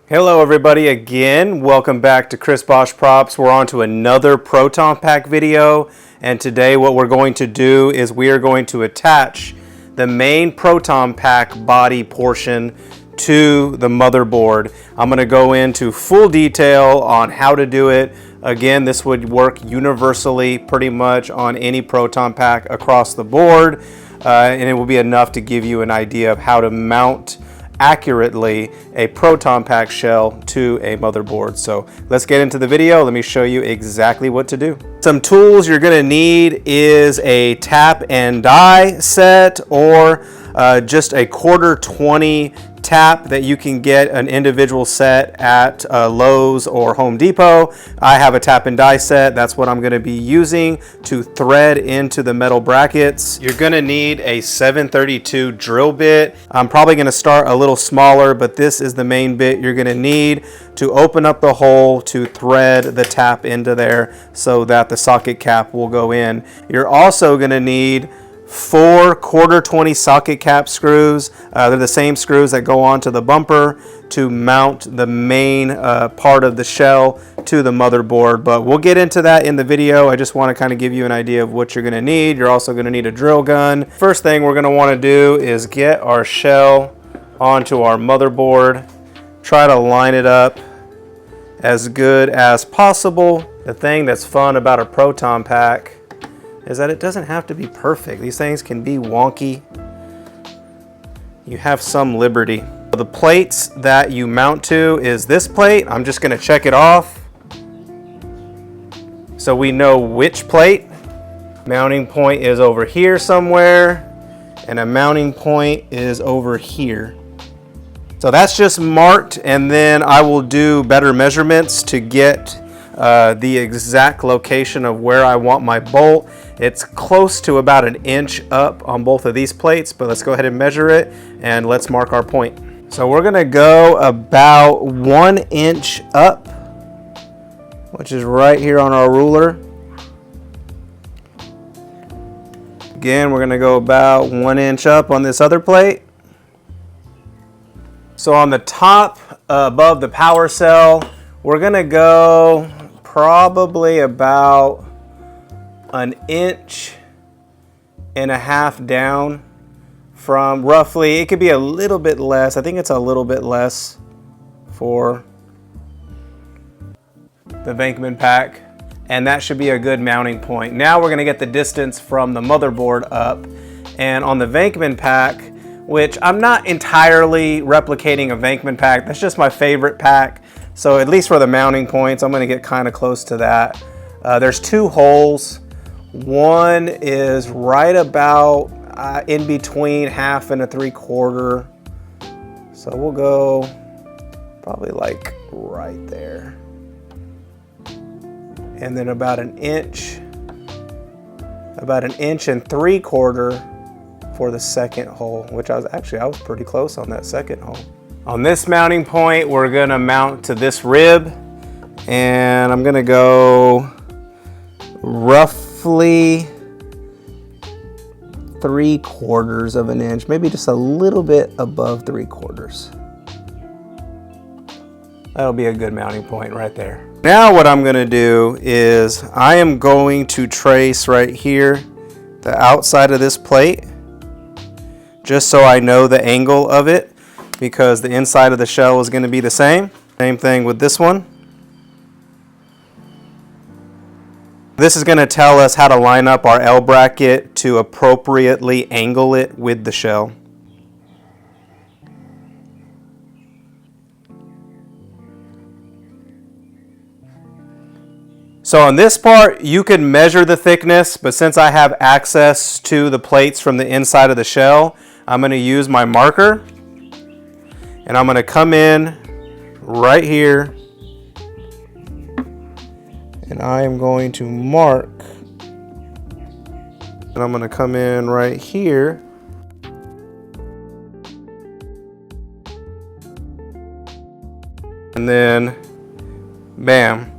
Hello everybody again, welcome back to Chris Bosch Props. We're on to another Proton Pack video, and today what we're going to do is we are going to attach the main Proton Pack body portion to the motherboard. I'm going to go into full detail on how to do it. Again, this would work universally pretty much on any Proton Pack across the board, and it will be enough to give you an idea of how to mount accurately a Proton Pack shell to a motherboard. So let's get into the video. Let me show you exactly what to do. Some tools you're going to need is a tap and die set, or just a 1/4 tap that you can get an individual set at Lowe's or Home Depot. I have a tap and die set. That's what I'm going to be using to thread into the metal brackets. You're going to need a 732 drill bit. I'm probably going to start a little smaller, but this is the main bit you're going to need to open up the hole to thread the tap into there so that the socket cap will go in. You're also going to need 4 1/4 socket cap screws. They're the same screws that go onto the bumper to mount the main part of the shell to the motherboard, but we'll get into that in the video. I just want to kind of give you an idea of what you're going to need. You're also going to need a drill gun. First thing we're going to want to do is get our shell onto our motherboard. Try to line it up as good as possible. The thing that's fun about a Proton Pack is that it doesn't have to be perfect. These things can be wonky. You have some liberty. The plates that you mount to is this plate. I'm just gonna check it off so we know which plate. Mounting point is over here somewhere, and a mounting point is over here. So that's just marked, and then I will do better measurements to get the exact location of where I want my bolt. It's close to about 1 inch up on both of these plates, but let's go ahead and measure it and let's mark our point. So we're gonna go about 1 inch up, which is right here on our ruler. Again, we're gonna go about 1 inch up on this other plate. So on the top above the power cell, we're gonna go probably about 1.5 inches down from roughly, it could be a little bit less. I think it's a little bit less for the Venkman pack, and that should be a good mounting point. Now we're gonna get the distance from the motherboard up, and on the Venkman pack, which I'm not entirely replicating a Venkman pack, that's just my favorite pack. So at least for the mounting points, I'm gonna get kind of close to that. There's 2 holes. One is right about in between 1/2 and 3/4. So we'll go probably like right there. And then about 1 inch, about 1.75 inches for the second hole, which I was pretty close on that second hole. On this mounting point, we're gonna mount to this rib, and I'm gonna go roughly 3/4 of an inch, maybe just a little bit above 3/4. That'll be a good mounting point right there. Now what I'm gonna do is I am going to trace right here the outside of this plate, just so I know the angle of it, because the inside of the shell is going to be the same. Same thing with this one. This is going to tell us how to line up our L bracket to appropriately angle it with the shell. So on this part, you can measure the thickness, but since I have access to the plates from the inside of the shell, I'm going to use my marker. And I'm going to come in right here, and I am going to mark, and I'm going to come in right here, and then bam,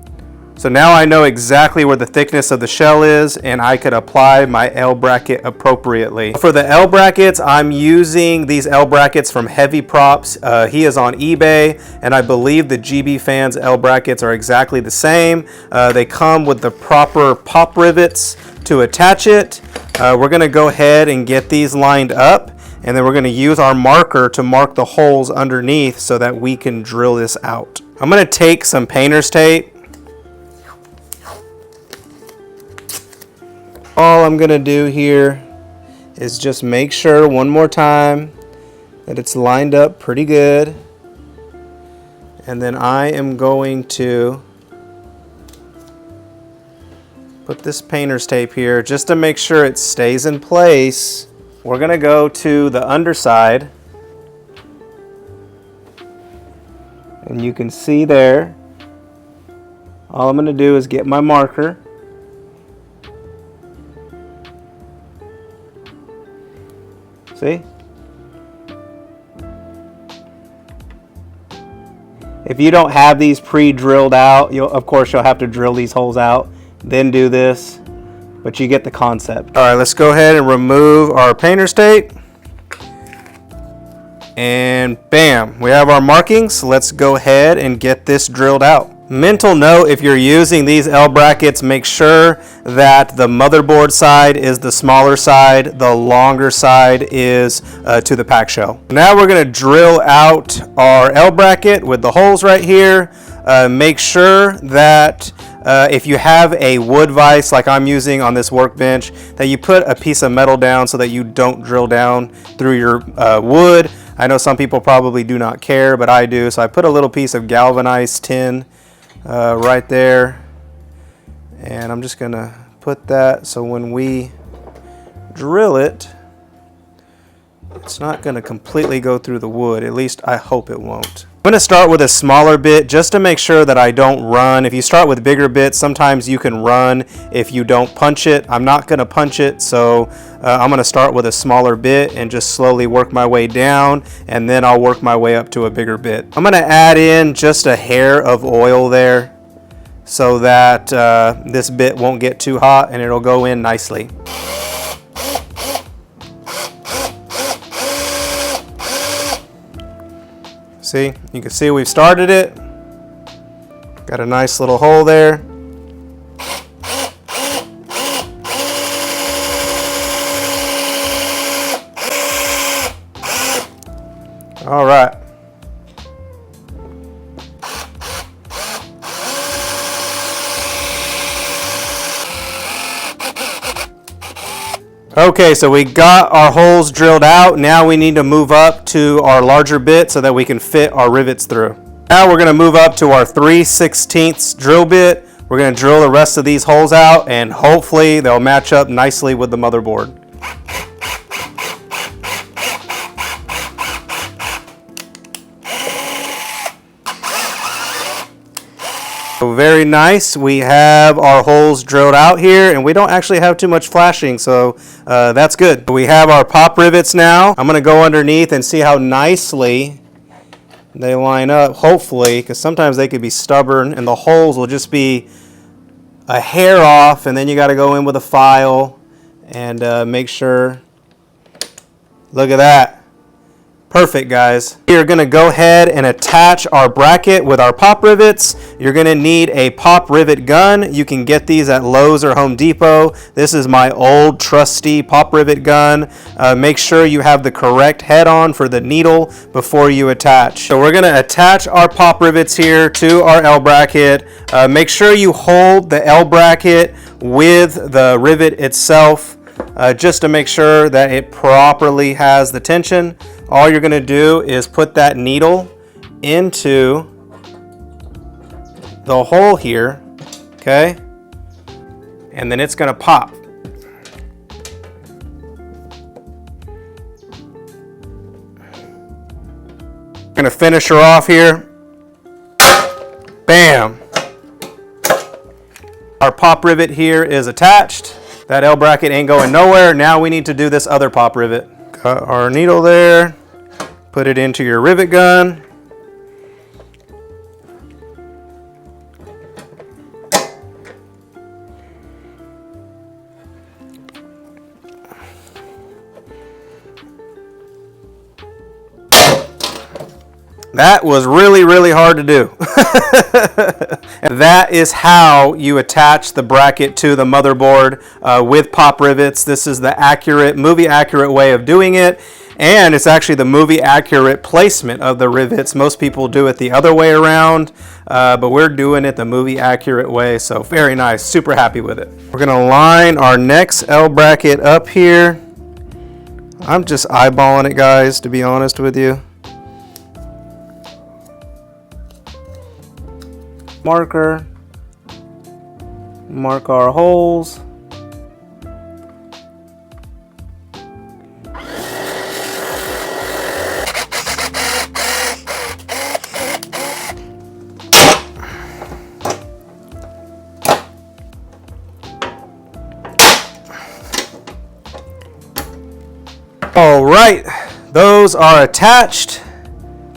So now I know exactly where the thickness of the shell is, and I could apply my L bracket appropriately. For the L brackets, I'm using these L brackets from Heavy Props. He is on eBay, and I believe the GB Fans L brackets are exactly the same. They come with the proper pop rivets to attach it. We're gonna go ahead and get these lined up, and then we're gonna use our marker to mark the holes underneath so that we can drill this out. I'm gonna take some painter's tape. All I'm gonna do here is just make sure one more time that it's lined up pretty good. And then I am going to put this painter's tape here just to make sure it stays in place. We're gonna go to the underside. And you can see there, all I'm gonna do is get my marker. See? If you don't have these pre-drilled out, of course you'll have to drill these holes out, then do this, but you get the concept. All right, let's go ahead and remove our painter's tape. And bam, we have our markings. Let's go ahead and get this drilled out. Mental note, if you're using these L brackets, make sure that the motherboard side is the smaller side, the longer side is to the pack shell. Now we're gonna drill out our L bracket with the holes right here. Make sure that if you have a wood vise like I'm using on this workbench, that you put a piece of metal down so that you don't drill down through your wood. I know some people probably do not care, but I do. So I put a little piece of galvanized tin right there, and I'm just gonna put that so when we drill it, it's not gonna completely go through the wood. At least I hope it won't. I'm gonna start with a smaller bit just to make sure that I don't run. If you start with bigger bits, sometimes you can run if you don't punch it. I'm not gonna punch it, so I'm gonna start with a smaller bit and just slowly work my way down, and then I'll work my way up to a bigger bit. I'm gonna add in just a hair of oil there so that this bit won't get too hot and it'll go in nicely. See, you can see we've started it. Got a nice little hole there. All right. Okay, so we got our holes drilled out. Now we need to move up to our larger bit so that we can fit our rivets through. Now we're gonna move up to our 3/16 drill bit. We're gonna drill the rest of these holes out, and hopefully they'll match up nicely with the motherboard. So very nice. We have our holes drilled out here, and we don't actually have too much flashing, so that's good. We have our pop rivets now. I'm gonna go underneath and see how nicely they line up, hopefully, because sometimes they could be stubborn and the holes will just be a hair off, and then you got to go in with a file and make sure. Look at that. Perfect, guys. You're going to go ahead and attach our bracket with our pop rivets. You're going to need a pop rivet gun. You can get these at Lowe's or Home Depot. This is my old trusty pop rivet gun. Make sure you have the correct head on for the needle before you attach. So we're going to attach our pop rivets here to our L bracket. Make sure you hold the L bracket with the rivet itself just to make sure that it properly has the tension. All you're going to do is put that needle into the hole here, okay? And then it's going to pop. Going to finish her off here. Bam! Our pop rivet here is attached. That L bracket ain't going nowhere. Now we need to do this other pop rivet. Got our needle there, put it into your rivet gun. That was really, really hard to do. And that is how you attach the bracket to the motherboard with pop rivets. This is the movie accurate way of doing it. And it's actually the movie accurate placement of the rivets. Most people do it the other way around, but we're doing it the movie accurate way. So very nice, super happy with it. We're gonna line our next L bracket up here. I'm just eyeballing it, guys, to be honest with you. Marker, mark our holes. All right, those are attached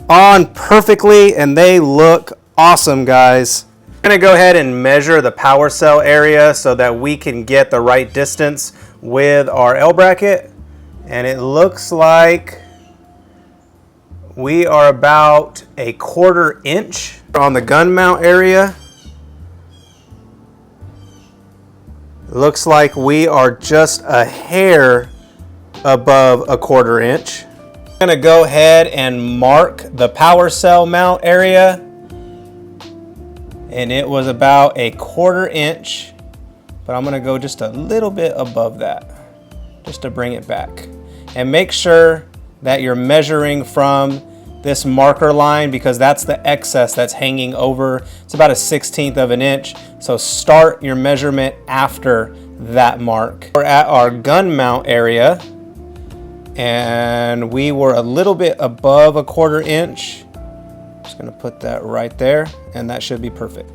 on perfectly and they look awesome, guys. I'm gonna go ahead and measure the power cell area so that we can get the right distance with our L bracket. And it looks like we are about a 1/4 inch on the gun mount area. Looks like we are just a hair above a 1/4 inch. I'm gonna go ahead and mark the power cell mount area. And it was about a 1/4 inch, but I'm gonna go just a little bit above that, just to bring it back. And make sure that you're measuring from this marker line because that's the excess that's hanging over. It's about a 1/16 of an inch. So start your measurement after that mark. We're at our gun mount area and we were a little bit above a 1/4 inch. Just gonna put that right there and that should be perfect.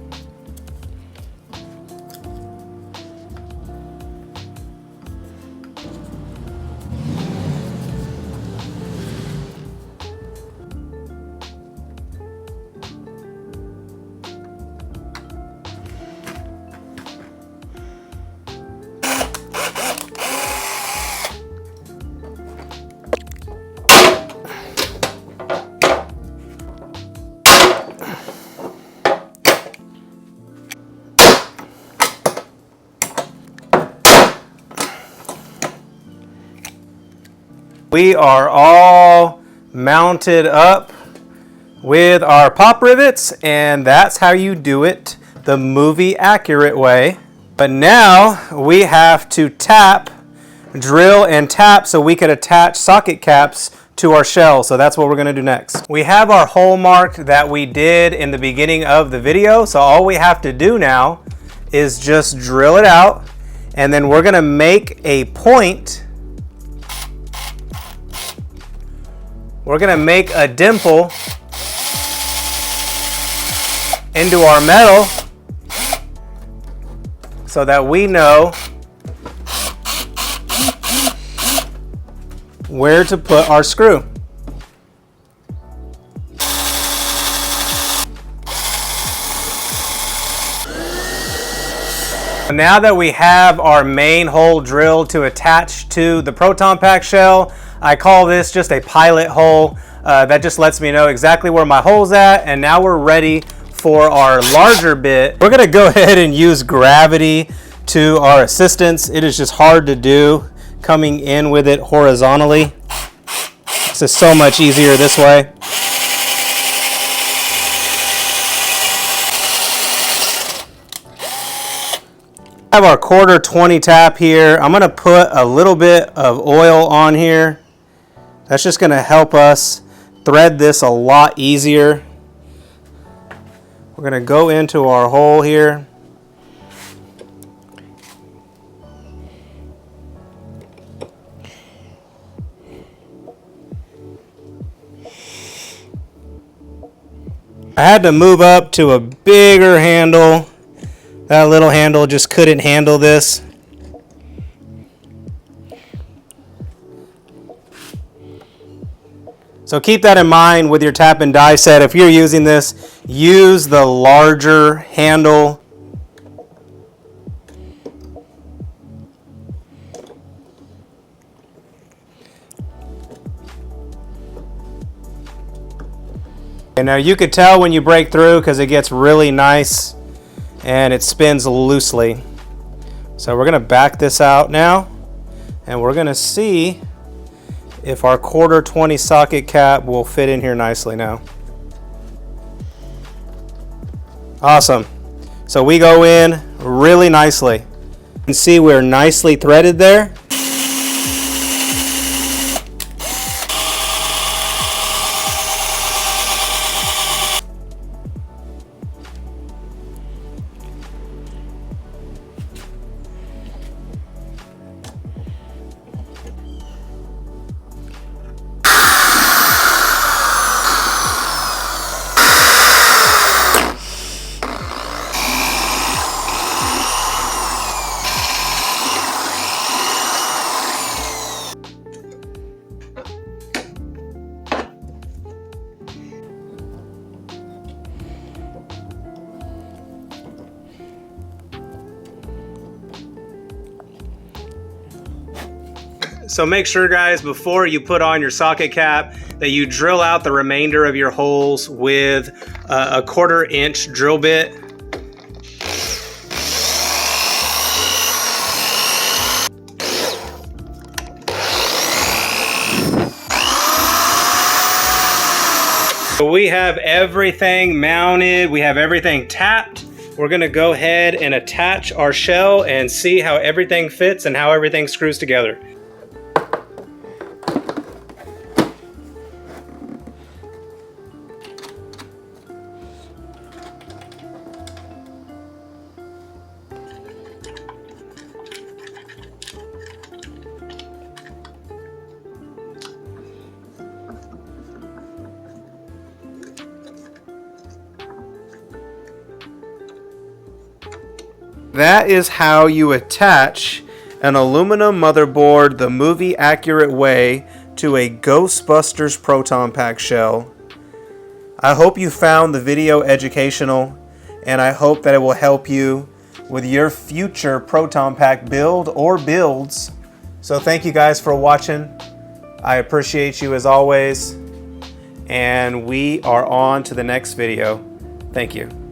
We are all mounted up with our pop rivets, and that's how you do it the movie accurate way. But now we have to drill and tap so we could attach socket caps to our shell. So that's what we're gonna do next. We have our hole marked that we did in the beginning of the video. So all we have to do now is just drill it out, and then we're gonna make a point. We're gonna make a dimple into our metal so that we know where to put our screw. Now that we have our main hole drilled to attach to the Proton Pack shell, I call this just a pilot hole. That just lets me know exactly where my hole's at, and now we're ready for our larger bit. We're gonna go ahead and use gravity to our assistance. It is just hard to do coming in with it horizontally. This is so much easier this way. I have our 1/4 20 tap here. I'm gonna put a little bit of oil on here. That's just gonna help us thread this a lot easier. We're gonna go into our hole here. I had to move up to a bigger handle. That little handle just couldn't handle this. So keep that in mind with your tap and die set. If you're using this, use the larger handle. And now you could tell when you break through because it gets really nice and it spins loosely. So we're gonna back this out now and we're gonna see if our 1/4 socket cap will fit in here nicely now. Awesome. So we go in really nicely. You can see we're nicely threaded there. So make sure, guys, before you put on your socket cap that you drill out the remainder of your holes with a 1/4 inch drill bit. So we have everything mounted, we have everything tapped. We're gonna go ahead and attach our shell and see how everything fits and how everything screws together. That is how you attach an aluminum motherboard the movie accurate way to a Ghostbusters Proton Pack shell. I hope you found the video educational, and I hope that it will help you with your future Proton Pack build or builds. So thank you guys for watching. I appreciate you as always, and we are on to the next video. Thank you.